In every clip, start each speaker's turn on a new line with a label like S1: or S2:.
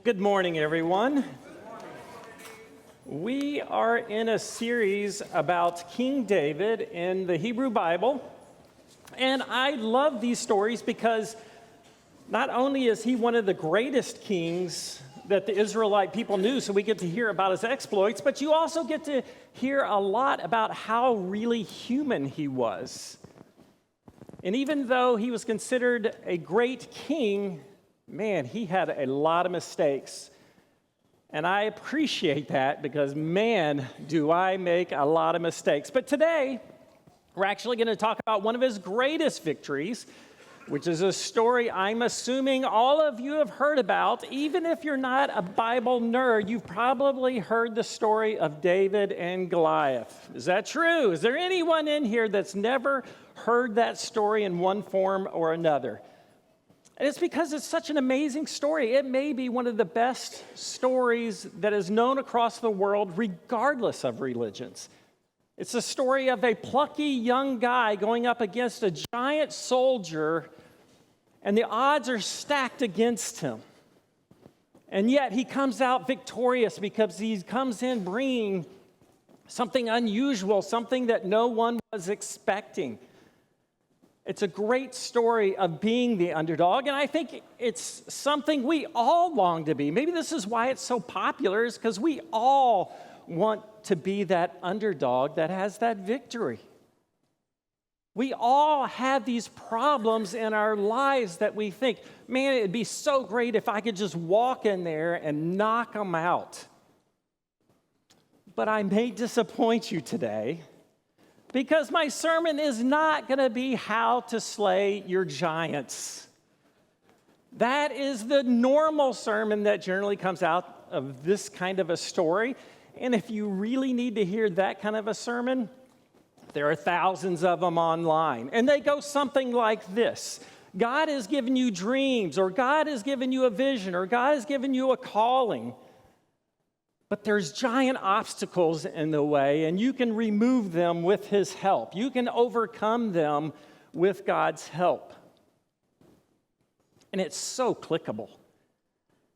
S1: Good morning, everyone. We are in a series about King David in the Hebrew Bible. And I love these stories because not only is he one of the greatest kings that the Israelite people knew, so we get to hear about his exploits, but you also get to hear a lot about how really human he was. And even though he was considered a great king, man, he had a lot of mistakes. And I appreciate that because, man, do I make a lot of mistakes. But today, we're actually going to talk about one of his greatest victories, which is a story I'm assuming all of you have heard about. Even if you're not a Bible nerd, you've probably heard the story of David and Goliath. Is that true? Is there anyone in here that's never heard that story in one form or another? And it's because it's such an amazing story. It may be one of the best stories that is known across the world, regardless of religions. It's the story of a plucky young guy going up against a giant soldier, and the odds are stacked against him. And yet he comes out victorious because he comes in bringing something unusual, something that no one was expecting. It's a great story of being the underdog, and I think it's something we all long to be. Maybe this is why it's so popular, is because we all want to be that underdog that has that victory. We all have these problems in our lives that we think, man, it'd be so great if I could just walk in there and knock them out. But I may disappoint you today, because my sermon is not going to be how to slay your giants. That is the normal sermon that generally comes out of this kind of a story. And if you really need to hear that kind of a sermon, there are thousands of them online. And they go something like this. God has given you dreams, or God has given you a vision, or God has given you a calling. But there's giant obstacles in the way, and you can remove them with his help. You can overcome them with God's help. And it's so clickable.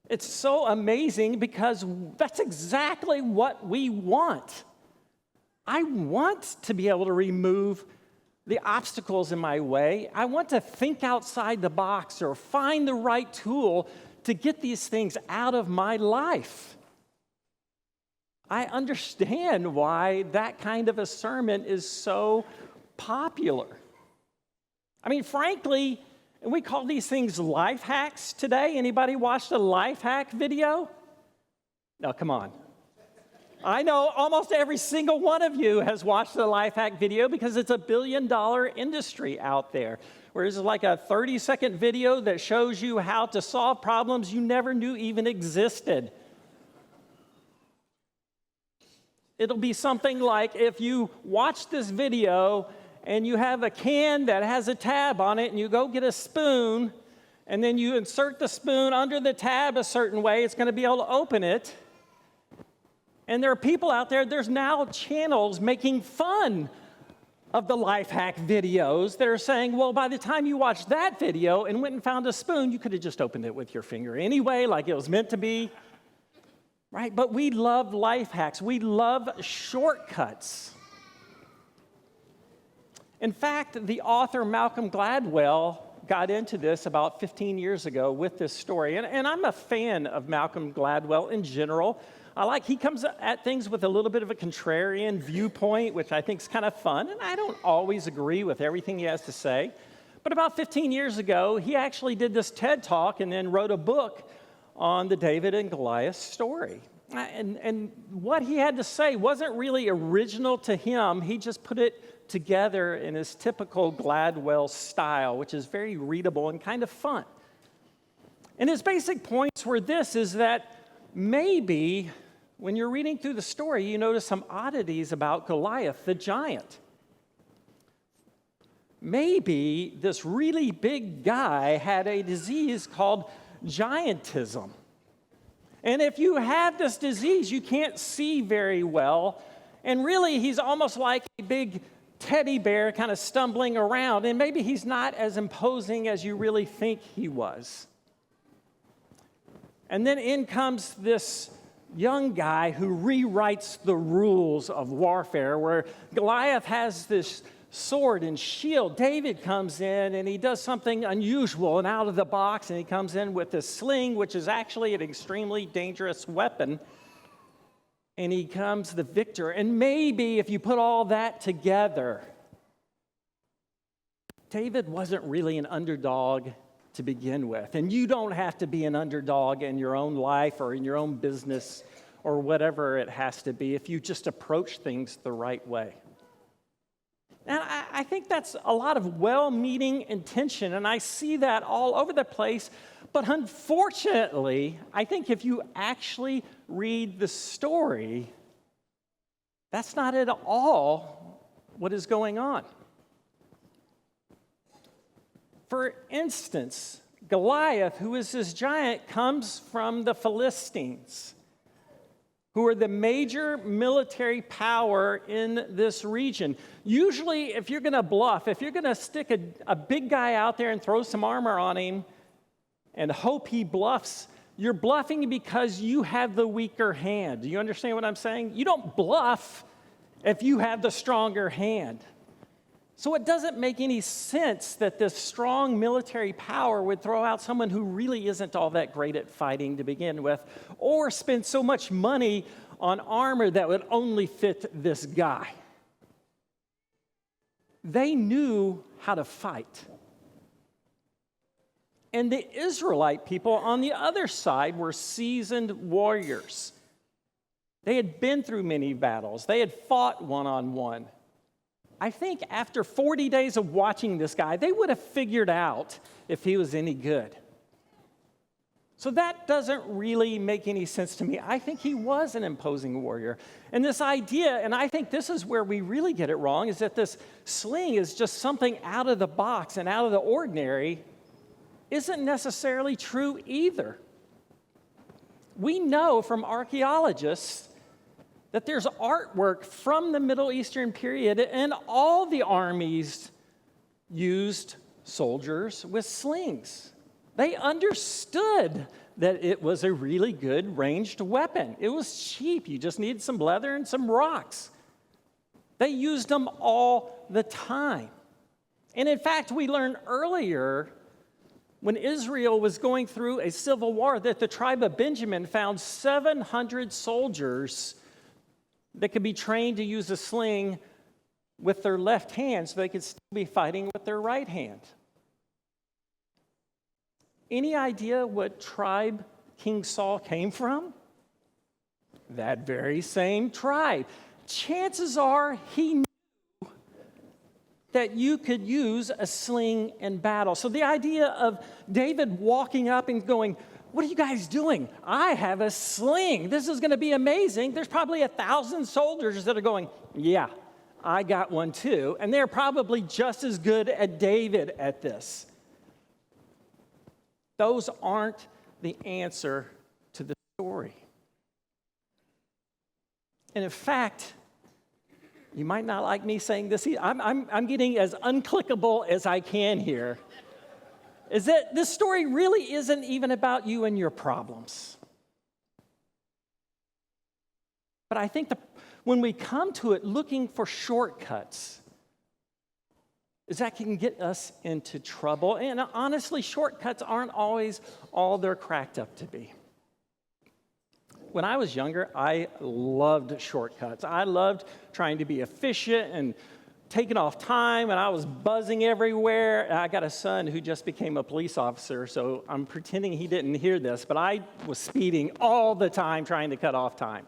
S1: It's so amazing because that's exactly what we want. I want to be able to remove the obstacles in my way. I want to think outside the box or find the right tool to get these things out of my life. I understand why that kind of a sermon is so popular. I mean, frankly, we call these things life hacks today. Anybody watched a life hack video? No, come on. I know almost every single one of you has watched a life hack video because it's a billion-dollar industry out there. Whereas it's like a 30-second video that shows you how to solve problems you never knew even existed. It'll be something like if you watch this video and you have a can that has a tab on it and you go get a spoon and then you insert the spoon under the tab a certain way, it's going to be able to open it. And there are people out there, there's now channels making fun of the life hack videos that are saying, well, by the time you watched that video and went and found a spoon, you could have just opened it with your finger anyway, like it was meant to be. Right? But we love life hacks. We love shortcuts. In fact, the author Malcolm Gladwell got into this about 15 years ago with this story. And I'm a fan of Malcolm Gladwell in general. He comes at things with a little bit of a contrarian viewpoint, which I think is kind of fun. And I don't always agree with everything he has to say. But about 15 years ago, he actually did this TED Talk and then wrote a book on the David and Goliath story. And what he had to say wasn't really original to him. He just put it together in his typical Gladwell style, which is very readable and kind of fun. And his basic points were this, is that maybe when you're reading through the story, you notice some oddities about Goliath, the giant. Maybe this really big guy had a disease called giantism. And if you have this disease, you can't see very well. And really, he's almost like a big teddy bear kind of stumbling around. And maybe he's not as imposing as you really think he was. And then in comes this young guy who rewrites the rules of warfare, where Goliath has this sword and shield. David comes in and he does something unusual and out of the box, and he comes in with this sling, which is actually an extremely dangerous weapon. And he comes the victor. And maybe if you put all that together, David wasn't really an underdog to begin with. And you don't have to be an underdog in your own life or in your own business or whatever it has to be if you just approach things the right way. And I think that's a lot of well-meaning intention, and I see that all over the place. But unfortunately, I think if you actually read the story, that's not at all what is going on. For instance, Goliath, who is this giant, comes from the Philistines, who are the major military power in this region. Usually, if you're going to bluff, if you're going to stick a big guy out there and throw some armor on him and hope he bluffs, you're bluffing because you have the weaker hand. Do you understand what I'm saying? You don't bluff if you have the stronger hand. So it doesn't make any sense that this strong military power would throw out someone who really isn't all that great at fighting to begin with, or spend so much money on armor that would only fit this guy. They knew how to fight. And the Israelite people on the other side were seasoned warriors. They had been through many battles. They had fought one-on-one. I think after 40 days of watching this guy, they would have figured out if he was any good. So that doesn't really make any sense to me. I think he was an imposing warrior. And this idea, and I think this is where we really get it wrong, is that this sling is just something out of the box and out of the ordinary, isn't necessarily true either. We know from archaeologists that there's artwork from the Middle Eastern period, and all the armies used soldiers with slings. They understood that it was a really good ranged weapon. It was cheap. You just needed some leather and some rocks. They used them all the time. And in fact, we learned earlier when Israel was going through a civil war that the tribe of Benjamin found 700 soldiers that could be trained to use a sling with their left hand so they could still be fighting with their right hand. Any idea what tribe King Saul came from? That very same tribe. Chances are he knew that you could use a sling in battle. So the idea of David walking up and going, "What are you guys doing? I have a sling. This is going to be amazing." There's probably 1,000 soldiers that are going, "Yeah, I got one too." And they're probably just as good as David at this. Those aren't the answer to the story. And in fact, you might not like me saying this either. I'm getting as unclickable as I can here. Is that this story really isn't even about you and your problems. But I think when we come to it looking for shortcuts, is that can get us into trouble. And honestly, shortcuts aren't always all they're cracked up to be. When I was younger, I loved shortcuts. I loved trying to be efficient and taking off time, and I was buzzing everywhere. I got a son who just became a police officer, so I'm pretending he didn't hear this, but I was speeding all the time trying to cut off time.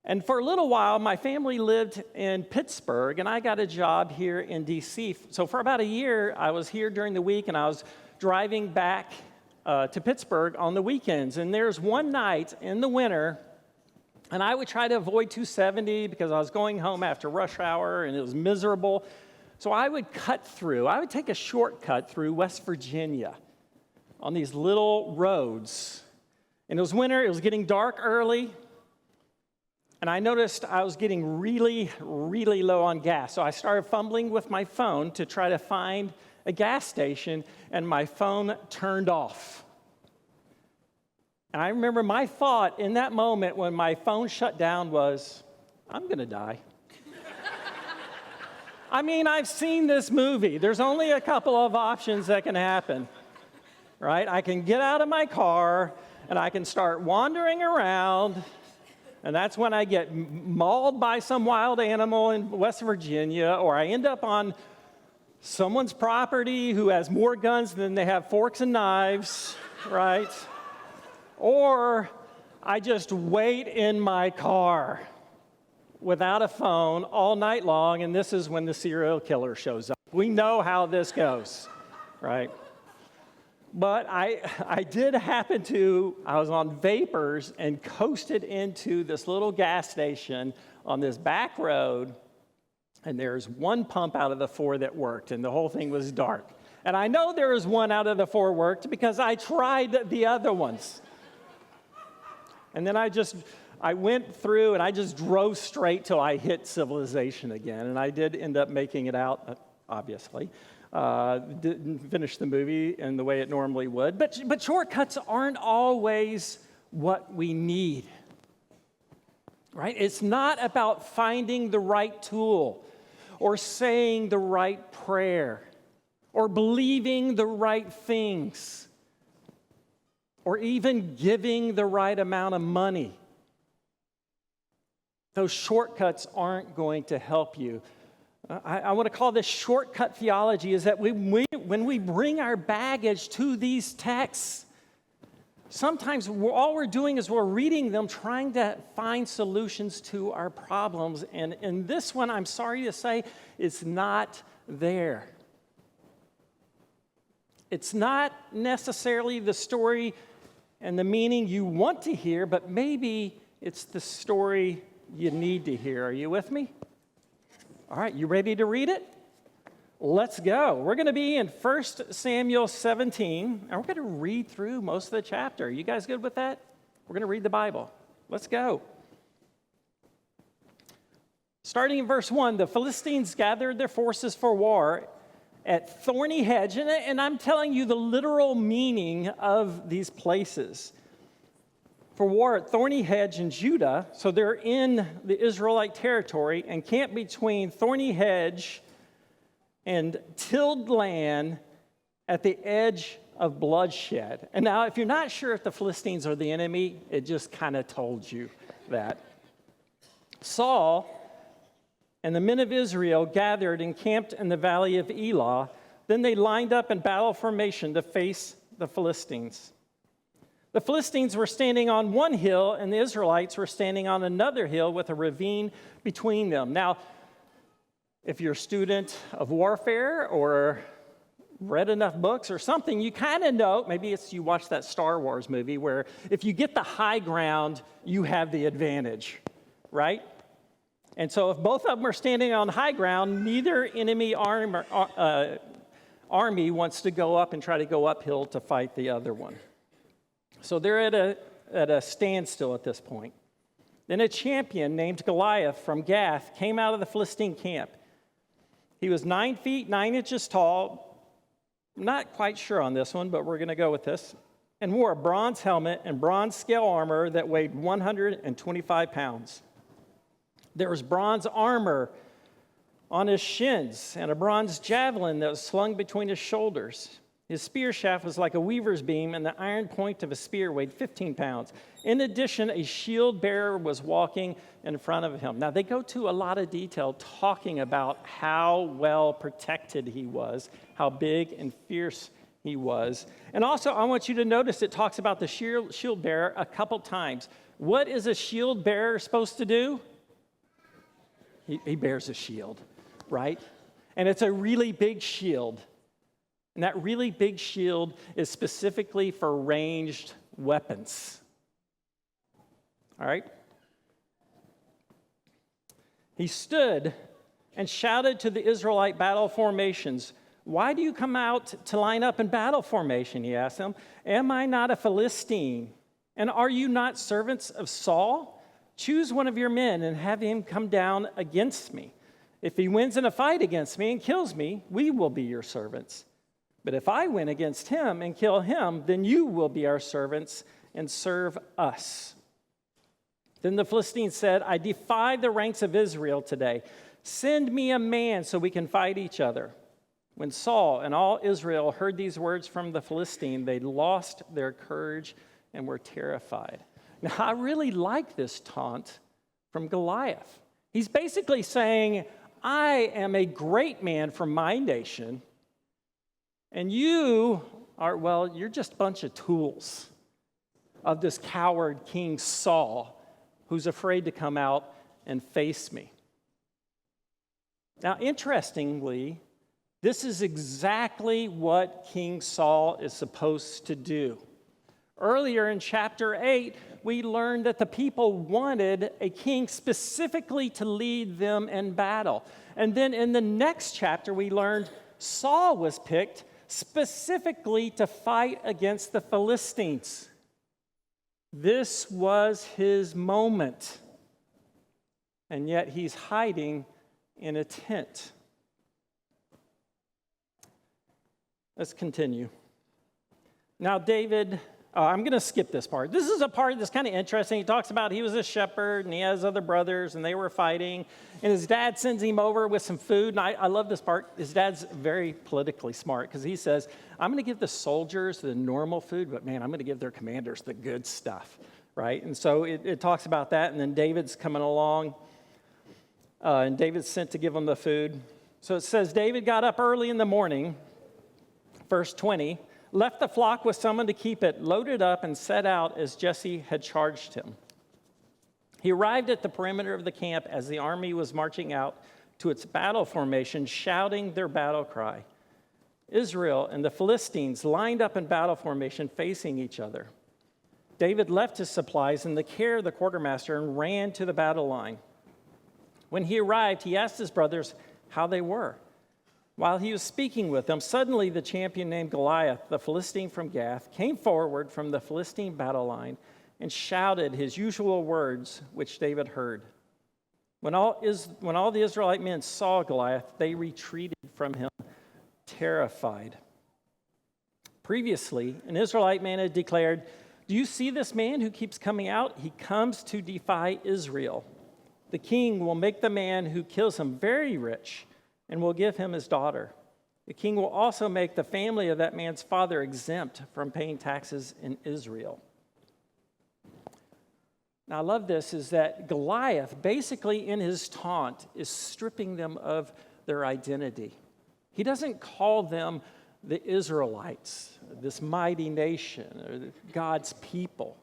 S1: And for a little while, my family lived in Pittsburgh, and I got a job here in D.C. So for about a year, I was here during the week, and I was driving back to Pittsburgh on the weekends. And there's one night in the winter, and I would try to avoid 270 because I was going home after rush hour, and it was miserable. So I would take a shortcut through West Virginia on these little roads. And it was winter, it was getting dark early. And I noticed I was getting really, really low on gas. So I started fumbling with my phone to try to find a gas station, and my phone turned off. And I remember my thought in that moment when my phone shut down was, I'm going to die. I mean, I've seen this movie. There's only a couple of options that can happen, right? I can get out of my car, and I can start wandering around, and that's when I get mauled by some wild animal in West Virginia, or I end up on someone's property who has more guns than they have forks and knives, right? Or I just wait in my car without a phone all night long, and this is when the serial killer shows up. We know how this goes, right? But I did happen to, I was on vapors and coasted into this little gas station on this back road, and there's one pump out of the 4 that worked, and the whole thing was dark. And I know there was one out of the 4 worked because I tried the other ones. And then I went through and I just drove straight till I hit civilization again. And I did end up making it out, obviously. Didn't finish the movie in the way it normally would. But shortcuts aren't always what we need, right? It's not about finding the right tool or saying the right prayer or believing the right things or even giving the right amount of money. Those shortcuts aren't going to help you. I want to call this shortcut theology, is that when we bring our baggage to these texts, sometimes all we're doing is we're reading them, trying to find solutions to our problems. And in this one, I'm sorry to say, it's not there. It's not necessarily the story and the meaning you want to hear, but maybe it's the story you need to hear. Are you with me? All right, you ready to read it? Let's go. We're going to be in 1 Samuel 17, and we're going to read through most of the chapter. You guys good with that? We're going to read the Bible. Let's go. Starting in verse 1, the Philistines gathered their forces for war at Thorny Hedge, and I'm telling you the literal meaning of these places. For war at Thorny Hedge in Judah, so they're in the Israelite territory and camped between Thorny Hedge and tilled land at the edge of bloodshed. And now, if you're not sure if the Philistines are the enemy, it just kind of told you that. Saul and the men of Israel gathered and camped in the valley of Elah. Then they lined up in battle formation to face the Philistines. The Philistines were standing on one hill, and the Israelites were standing on another hill with a ravine between them. Now, if you're a student of warfare or read enough books or something, you kind of know, maybe it's you watched that Star Wars movie where if you get the high ground, you have the advantage, right? And so if both of them are standing on high ground, neither enemy army wants to go up and try to go uphill to fight the other one. So they're at a standstill at this point. Then a champion named Goliath from Gath came out of the Philistine camp. He was 9 feet, 9 inches tall. I'm not quite sure on this one, but we're going to go with this. And wore a bronze helmet and bronze scale armor that weighed 125 pounds. There was bronze armor on his shins and a bronze javelin that was slung between his shoulders. His spear shaft was like a weaver's beam, and the iron point of a spear weighed 15 pounds. In addition, a shield bearer was walking in front of him. Now, they go to a lot of detail talking about how well protected he was, how big and fierce he was. And also, I want you to notice it talks about the shield bearer a couple times. What is a shield bearer supposed to do? He bears a shield, right? And it's a really big shield. And that really big shield is specifically for ranged weapons. All right? He stood and shouted to the Israelite battle formations, "Why do you come out to line up in battle formation?" He asked them. "Am I not a Philistine? And are you not servants of Saul? Choose one of your men and have him come down against me. If he wins in a fight against me and kills me, we will be your servants. But if I win against him and kill him, then you will be our servants and serve us." Then the Philistine said, "I defy the ranks of Israel today. Send me a man so we can fight each other." When Saul and all Israel heard these words from the Philistine, they lost their courage and were terrified. Now, I really like this taunt from Goliath. He's basically saying, I am a great man from my nation, and you are, well, you're just a bunch of tools of this coward King Saul who's afraid to come out and face me. Now, interestingly, this is exactly what King Saul is supposed to do. Earlier in chapter 8, we learned that the people wanted a king specifically to lead them in battle. And then in the next chapter, we learned Saul was picked specifically to fight against the Philistines. This was his moment. And yet he's hiding in a tent. Let's continue. Now, David, I'm going to skip this part. This is a part that's kind of interesting. He talks about he was a shepherd and he has other brothers and they were fighting. And his dad sends him over with some food. And I love this part. His dad's very politically smart because he says, I'm going to give the soldiers the normal food, but man, I'm going to give their commanders the good stuff, right? And so it talks about that. And then David's coming along and David's sent to give them the food. So it says, David got up early in the morning, verse 20, left the flock with someone to keep it, loaded up, and set out as Jesse had charged him. He arrived at the perimeter of the camp as the army was marching out to its battle formation, shouting their battle cry. Israel and the Philistines lined up in battle formation facing each other. David left his supplies in the care of the quartermaster and ran to the battle line. When he arrived, he asked his brothers how they were. While he was speaking with them, suddenly the champion named Goliath, the Philistine from Gath, came forward from the Philistine battle line and shouted his usual words, which David heard. When all the Israelite men saw Goliath, they retreated from him, terrified. Previously, an Israelite man had declared, "Do you see this man who keeps coming out? He comes to defy Israel. The king will make the man who kills him very rich and will give him his daughter. The king will also make the family of that man's father exempt from paying taxes in Israel." Now, I love this, is that Goliath, basically in his taunt, is stripping them of their identity. He doesn't call them the Israelites, this mighty nation, or God's people.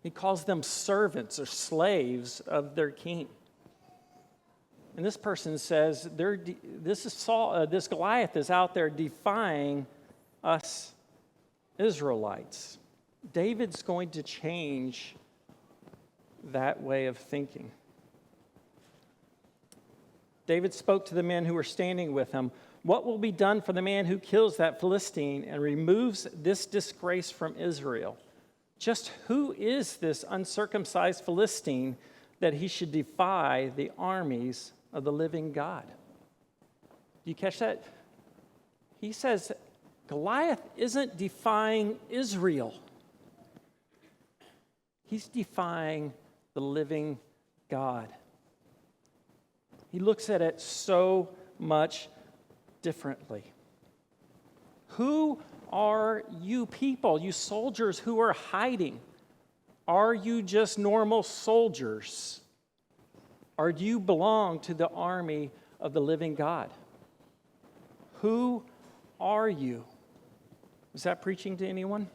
S1: He calls them servants or slaves of their king. And this person says, this Goliath is out there defying us Israelites. David's going to change that way of thinking. David spoke to the men who were standing with him. What will be done for the man who kills that Philistine and removes this disgrace from Israel? Just who is this uncircumcised Philistine that he should defy the armies of the living God? Do you catch that? He says Goliath isn't defying Israel. He's defying the living God. He looks at it so much differently. Who are you people, you soldiers who are hiding? Are you just normal soldiers? Or do you belong to the army of the living God? Who are you? Is that preaching to anyone?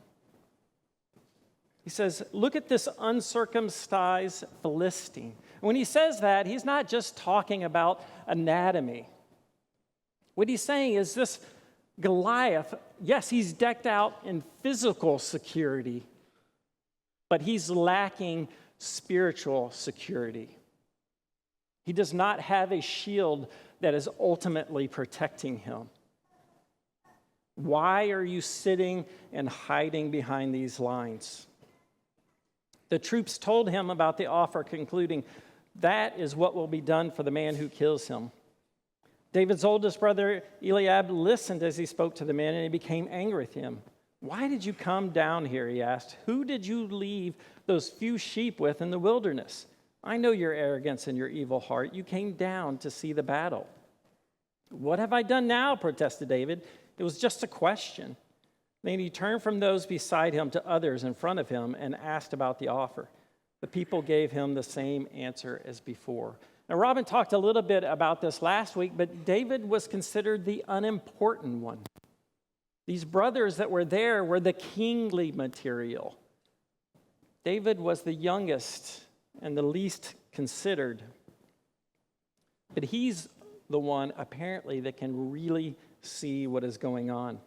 S1: He says, look at this uncircumcised Philistine. When he says that, he's not just talking about anatomy. What he's saying is this Goliath, yes, he's decked out in physical security, but he's lacking spiritual security. He does not have a shield that is ultimately protecting him. Why are you sitting and hiding behind these lines? The troops told him about the offer, concluding, that is what will be done for the man who kills him. David's oldest brother, Eliab, listened as he spoke to the men, and he became angry with him. "Why did you come down here?" he asked. "Who did you leave those few sheep with in the wilderness? I know your arrogance and your evil heart. You came down to see the battle." "What have I done now?" protested David. "It was just a question." Then he turned from those beside him to others in front of him and asked about the offer. The people gave him the same answer as before. Now, Robin talked a little bit about this last week, but David was considered the unimportant one. These brothers that were there were the kingly material. David was the youngest and the least considered. But he's the one, apparently, that can really see what is going on.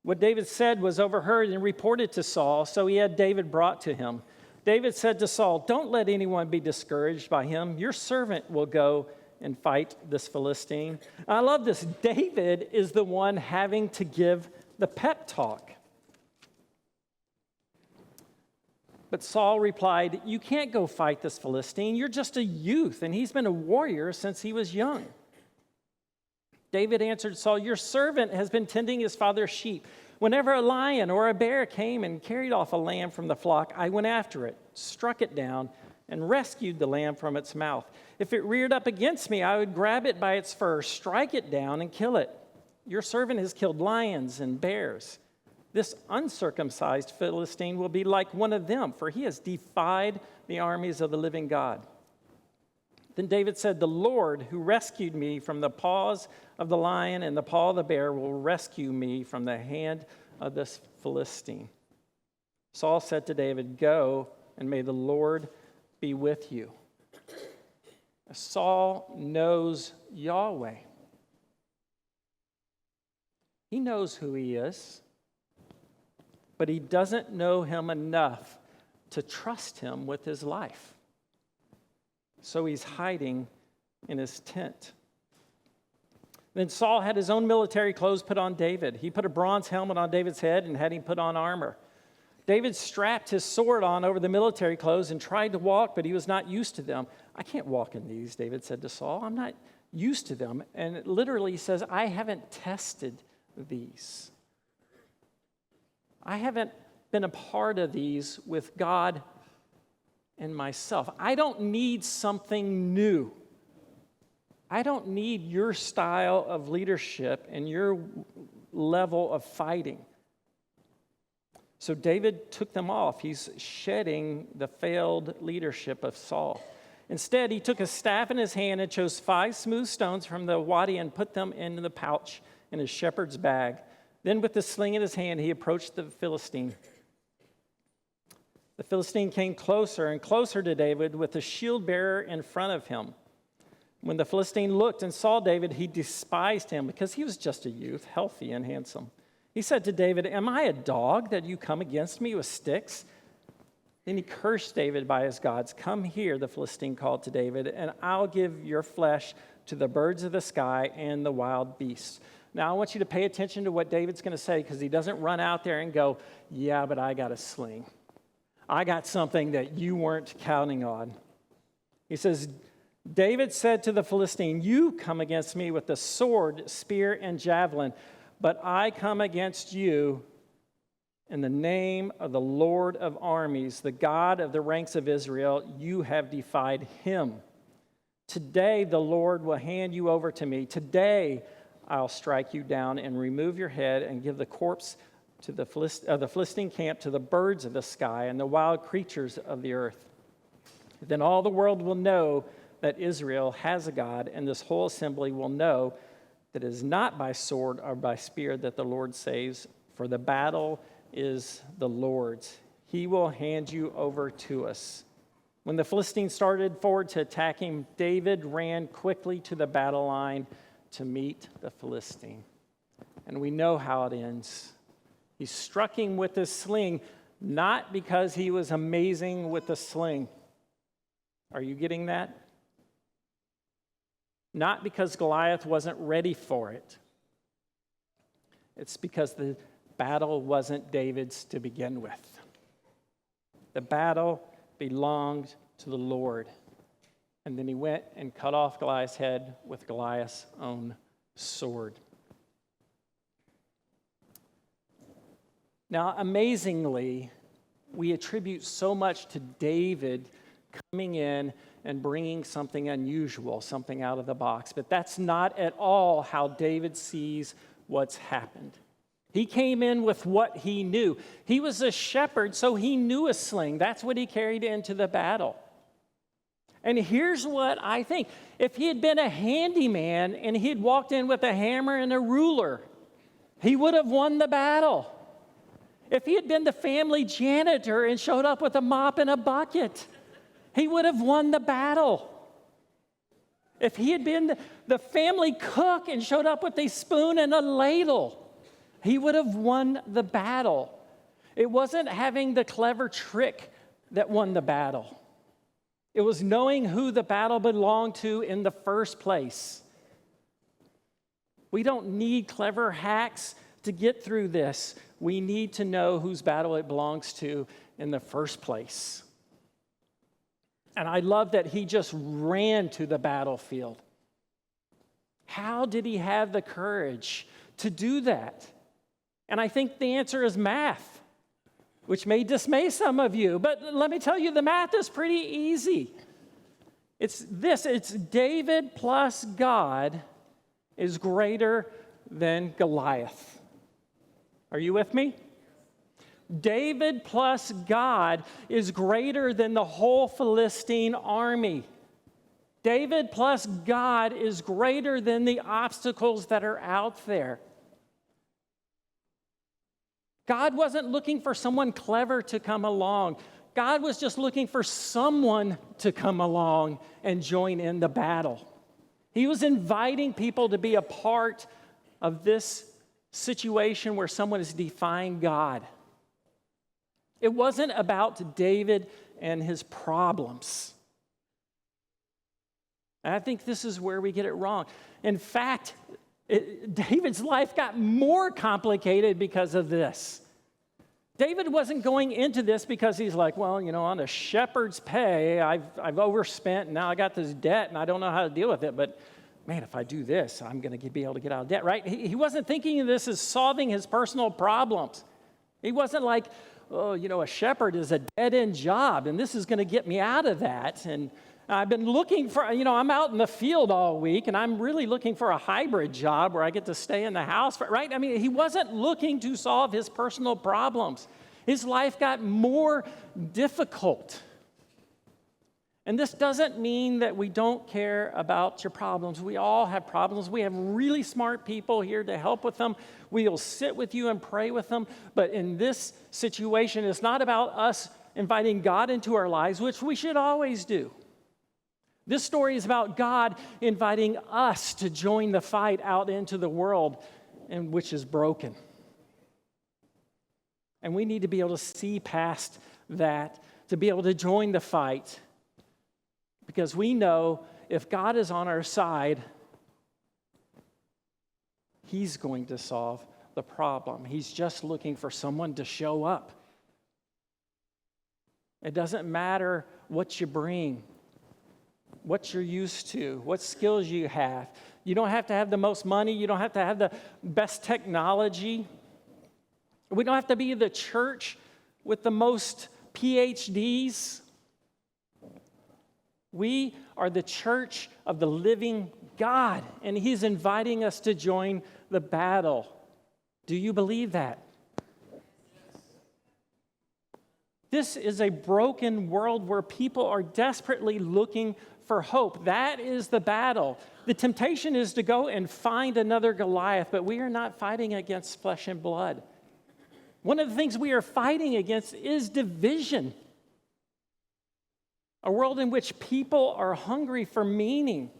S1: What David said was overheard and reported to Saul, so he had David brought to him. David said to Saul, "Don't let anyone be discouraged by him. Your servant will go and fight this Philistine." I love this. David is the one having to give the pep talk. But Saul replied, "You can't go fight this Philistine. You're just a youth, and he's been a warrior since he was young." David answered Saul, "Your servant has been tending his father's sheep. Whenever a lion or a bear came and carried off a lamb from the flock, I went after it, struck it down, and rescued the lamb from its mouth. If it reared up against me, I would grab it by its fur, strike it down, and kill it. Your servant has killed lions and bears. This uncircumcised Philistine will be like one of them, for he has defied the armies of the living God." Then David said, "The Lord who rescued me from the paws of the lion and the paw of the bear will rescue me from the hand of this Philistine." Saul said to David, "Go, and may the Lord be with you." Saul knows Yahweh. He knows who he is, but he doesn't know him enough to trust him with his life. So he's hiding in his tent. Then Saul had his own military clothes put on David. He put a bronze helmet on David's head and had him put on armor. David strapped his sword on over the military clothes and tried to walk, but he was not used to them. "I can't walk in these," David said to Saul. "I'm not used to them." And it literally says, "I haven't tested these. I haven't been a part of these with God and myself. I don't need something new. I don't need your style of leadership and your level of fighting." So David took them off. He's shedding the failed leadership of Saul. Instead, he took a staff in his hand and chose 5 smooth stones from the wadi and put them in the pouch in his shepherd's bag. Then with the sling in his hand, he approached the Philistine. The Philistine came closer and closer to David with the shield bearer in front of him. When the Philistine looked and saw David, he despised him because he was just a youth, healthy and handsome. He said to David, "Am I a dog that you come against me with sticks?" Then he cursed David by his gods. "Come here," the Philistine called to David, "and I'll give your flesh to the birds of the sky and the wild beasts." Now, I want you to pay attention to what David's going to say, because he doesn't run out there and go, "Yeah, but I got a sling. I got something that you weren't counting on." He says, "David said to the Philistine, 'You come against me with the sword, spear, and javelin, but I come against you in the name of the Lord of armies, the God of the ranks of Israel. You have defied him. Today the Lord will hand you over to me. Today I'll strike you down and remove your head and give the corpse to the Philistine camp to the birds of the sky and the wild creatures of the earth. Then all the world will know that Israel has a God, and this whole assembly will know that it is not by sword or by spear that the Lord saves, for the battle is the Lord's. He will hand you over to us." When the Philistines started forward to attack him, David ran quickly to the battle line to meet the Philistine. And we know how it ends. He struck him with his sling, not because he was amazing with the sling. Are you getting that? Not because Goliath wasn't ready for it. It's because the battle wasn't David's to begin with. The battle belonged to the Lord. And then he went and cut off Goliath's head with Goliath's own sword. Now, amazingly, we attribute so much to David coming in and bringing something unusual, something out of the box. But that's not at all how David sees what's happened. He came in with what he knew. He was a shepherd, so he knew a sling. That's what he carried into the battle. And here's what I think. If he had been a handyman and he had walked in with a hammer and a ruler, he would have won the battle. If he had been the family janitor and showed up with a mop and a bucket, he would have won the battle. If he had been the family cook and showed up with a spoon and a ladle, he would have won the battle. It wasn't having the clever trick that won the battle. It was knowing who the battle belonged to in the first place. We don't need clever hacks to get through this. We need to know whose battle it belongs to in the first place. And I love that he just ran to the battlefield. How did he have the courage to do that? And I think the answer is math, which may dismay some of you. But let me tell you, the math is pretty easy. It's David plus God is greater than Goliath. Are you with me? David plus God is greater than the whole Philistine army. David plus God is greater than the obstacles that are out there. God wasn't looking for someone clever to come along. God was just looking for someone to come along and join in the battle. He was inviting people to be a part of this situation where someone is defying God. It wasn't about David and his problems. And I think this is where we get it wrong. In fact, David's life got more complicated because of this. David wasn't going into this because he's like, well, on a shepherd's pay, I've overspent, and now I got this debt, and I don't know how to deal with it, but man, if I do this, I'm going to be able to get out of debt, right? He wasn't thinking of this as solving his personal problems. He wasn't like, a shepherd is a dead-end job, and this is going to get me out of that. And I've been looking for, I'm out in the field all week, and I'm really looking for a hybrid job where I get to stay in the house, right? I mean, he wasn't looking to solve his personal problems. His life got more difficult. And this doesn't mean that we don't care about your problems. We all have problems. We have really smart people here to help with them. We'll sit with you and pray with them. But in this situation, it's not about us inviting God into our lives, which we should always do. This story is about God inviting us to join the fight out into the world, and which is broken. And we need to be able to see past that, to be able to join the fight. Because we know if God is on our side, He's going to solve the problem. He's just looking for someone to show up. It doesn't matter what you bring, what you're used to, what skills you have. You don't have to have the most money. You don't have to have the best technology. We don't have to be the church with the most PhDs. We are the church of the living God, and He's inviting us to join the battle. Do you believe that? This is a broken world where people are desperately looking for hope. That is the battle. The temptation is to go and find another Goliath, but we are not fighting against flesh and blood. One of the things we are fighting against is division. A world in which people are hungry for meaning,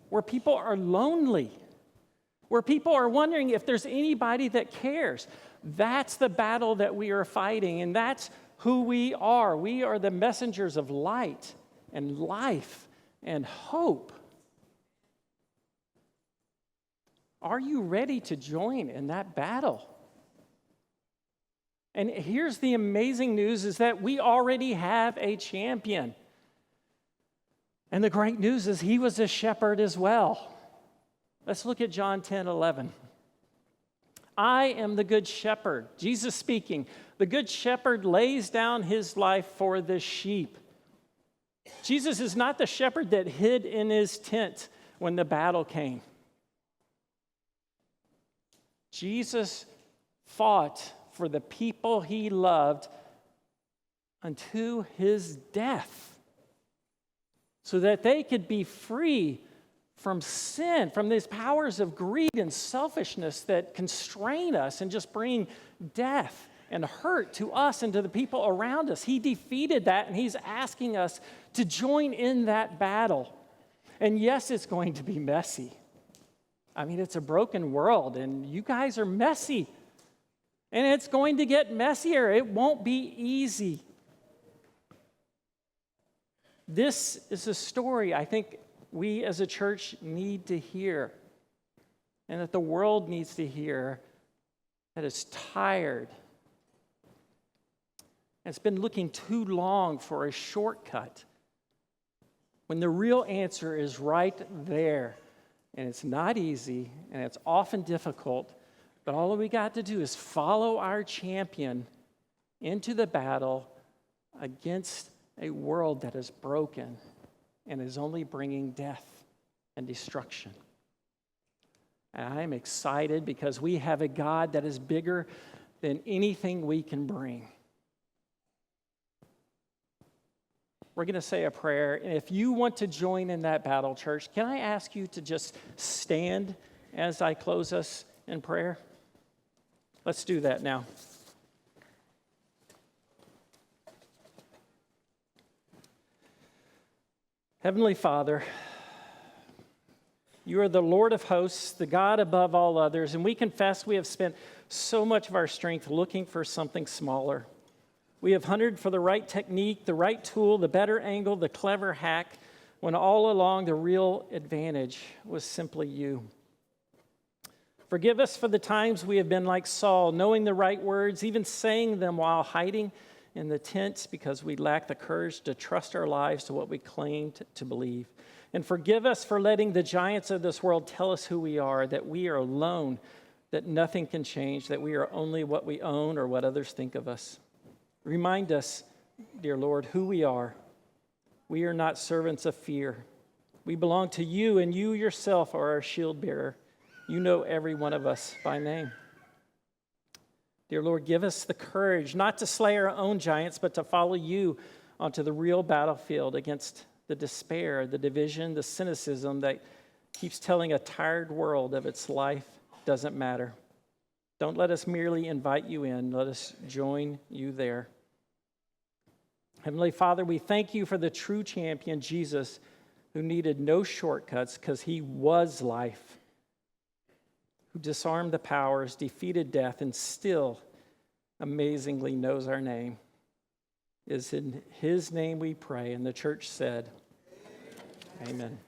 S1: where people are lonely, where people are wondering if there's anybody that cares. That's the battle that we are fighting, and that's who we are. We are the messengers of light and life and hope. Are you ready to join in that battle? And here's the amazing news is that we already have a champion. And the great news is he was a shepherd as well. Let's look at John 10:11. I am the good shepherd. Jesus speaking. The good shepherd lays down his life for the sheep. Jesus is not the shepherd that hid in his tent when the battle came. Jesus fought for the people he loved unto his death so that they could be free from sin, from these powers of greed and selfishness that constrain us and just bring death and hurt to us and to the people around us. He defeated that, and he's asking us to join in that battle. And yes, it's going to be messy. I mean, it's a broken world, and you guys are messy. And it's going to get messier. It won't be easy. This is a story I think we as a church need to hear, and that the world needs to hear, that is tired. It's been looking too long for a shortcut when the real answer is right there. And it's not easy, and it's often difficult, but all we got to do is follow our champion into the battle against a world that is broken and is only bringing death and destruction. And I am excited because we have a God that is bigger than anything we can bring. We're going to say a prayer, and if you want to join in that battle, church, can I ask you to just stand as I close us in prayer? Let's do that now. Heavenly Father, you are the Lord of hosts, the God above all others, and we confess we have spent so much of our strength looking for something smaller. We have hunted for the right technique, the right tool, the better angle, the clever hack, when all along the real advantage was simply you. Forgive us for the times we have been like Saul, knowing the right words, even saying them while hiding in the tents because we lack the courage to trust our lives to what we claimed to believe. And forgive us for letting the giants of this world tell us who we are, that we are alone, that nothing can change, that we are only what we own or what others think of us. Remind us, dear Lord, who we are. We are not servants of fear. We belong to you, and you yourself are our shield bearer. You know every one of us by name. Dear Lord, give us the courage not to slay our own giants, but to follow you onto the real battlefield against the despair, the division, the cynicism that keeps telling a tired world of its life doesn't matter. Don't let us merely invite you in. Let us join you there. Heavenly Father, we thank you for the true champion, Jesus, who needed no shortcuts because he was life, who disarmed the powers, defeated death, and still amazingly knows our name. It is in his name we pray, and the church said, Amen.